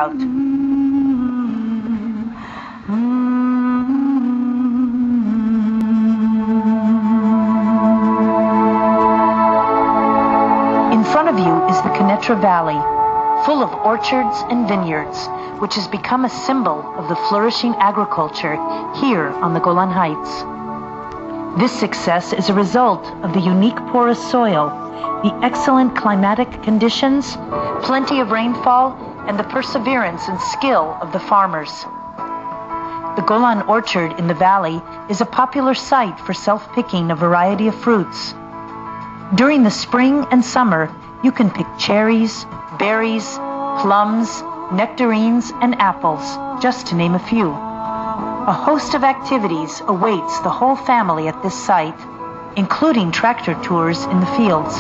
out. In front of you is the Quneitra Valley, full of orchards and vineyards, which has become a symbol of the flourishing agriculture here on the Golan Heights. This success is a result of the unique porous soil, the excellent climatic conditions, plenty of rainfall, and the perseverance and skill of the farmers. The Golan orchard in the valley is a popular site for self-picking a variety of fruits. During the spring and summer, you can pick cherries, berries, plums, nectarines, and apples, just to name a few. A host of activities awaits the whole family at this site, including tractor tours in the fields.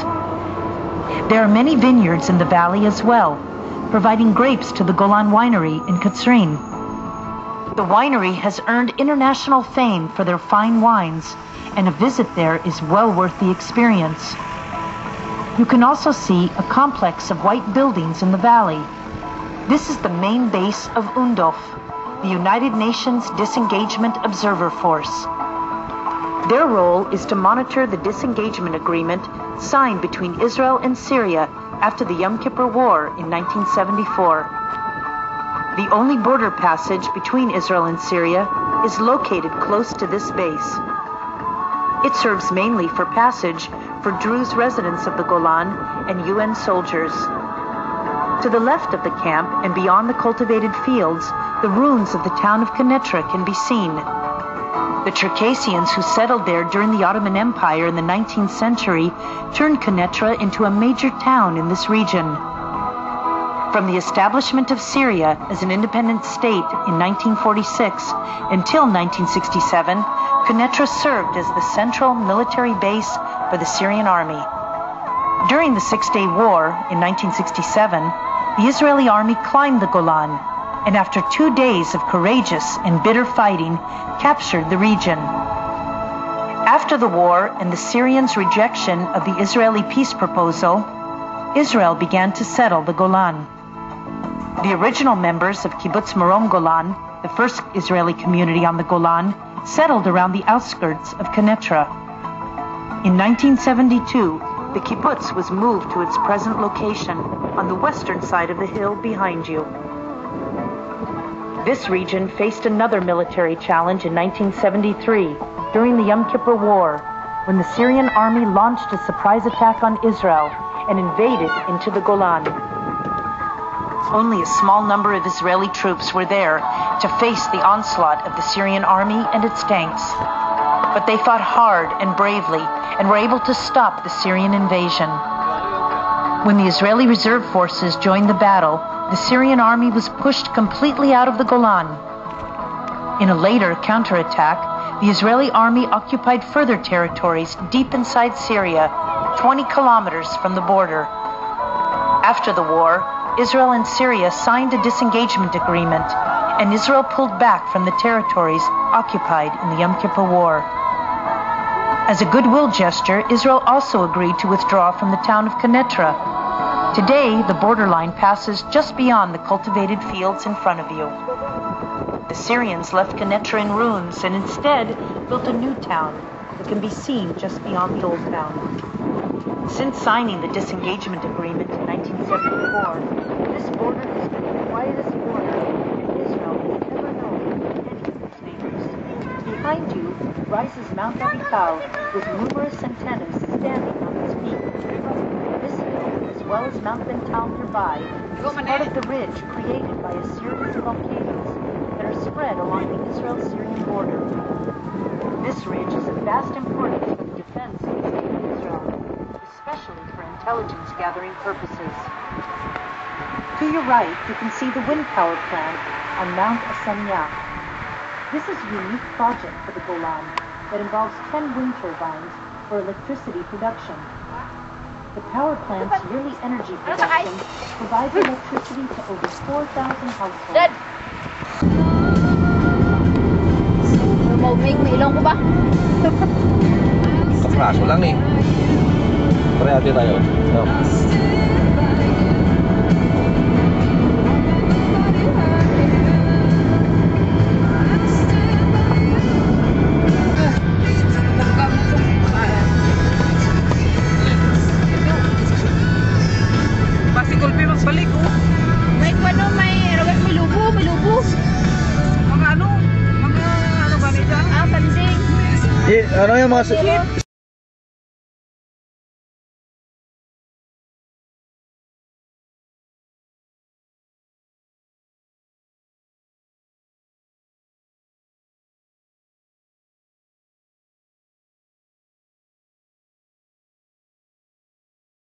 There are many vineyards in the valley as well, providing grapes to the Golan winery in Katsrin. The winery has earned international fame for their fine wines, and a visit there is well worth the experience. You can also see a complex of white buildings in the valley. This is the main base of UNDOF, the United Nations Disengagement Observer Force. Their role is to monitor the disengagement agreement signed between Israel and Syria after the Yom Kippur War in 1974. The only border passage between Israel and Syria is located close to this base. It serves mainly for passage for Druze residents of the Golan and UN soldiers. To the left of the camp and beyond the cultivated fields, the ruins of the town of Quneitra can be seen. The Circassians who settled there during the Ottoman Empire in the 19th century turned Quneitra into a major town in this region. From the establishment of Syria as an independent state in 1946 until 1967, Quneitra served as the central military base for the Syrian army. During the Six-Day War in 1967, the Israeli army climbed the Golan, and after 2 days of courageous and bitter fighting, captured the region. After the war and the Syrians' rejection of the Israeli peace proposal, Israel began to settle the Golan. The original members of Kibbutz Marom Golan, the first Israeli community on the Golan, settled around the outskirts of Quneitra. In 1972, the kibbutz was moved to its present location on the western side of the hill behind you. This region faced another military challenge in 1973 during the Yom Kippur War, when the Syrian army launched a surprise attack on Israel and invaded into the Golan. Only a small number of Israeli troops were there to face the onslaught of the Syrian army and its tanks. But they fought hard and bravely and were able to stop the Syrian invasion. When the Israeli reserve forces joined the battle, the Syrian army was pushed completely out of the Golan. In a later counterattack, the Israeli army occupied further territories deep inside Syria, 20 kilometers from the border. After the war, Israel and Syria signed a disengagement agreement, and Israel pulled back from the territories occupied in the Yom Kippur War. As a goodwill gesture, Israel also agreed to withdraw from the town of Quneitra. Today, the borderline passes just beyond the cultivated fields in front of you. The Syrians left Quneitra in ruins and instead built a new town that can be seen just beyond the old town. Since signing the disengagement agreement in 1974, this border has been the quietest border that Israel has ever known with any of its neighbors. Behind you rises Mount Avital with numerous antennas standing on its peak. This hill, as well as Mount Bental nearby, is part of the ridge created by a series of volcanoes that are spread along the Israel-Syrian border. This ridge is of vast importance for the defense of the state of Israel, especially for intelligence gathering purposes. To your right, you can see the wind power plant on Mount Asania. This is a unique project for the Golan that involves 10 wind turbines for electricity production. The power plant's yearly energy production provides electricity to over 4,000 households. May ilong ko ba? Kapraso lang eh. Parehati tayo. No. Ano yung mga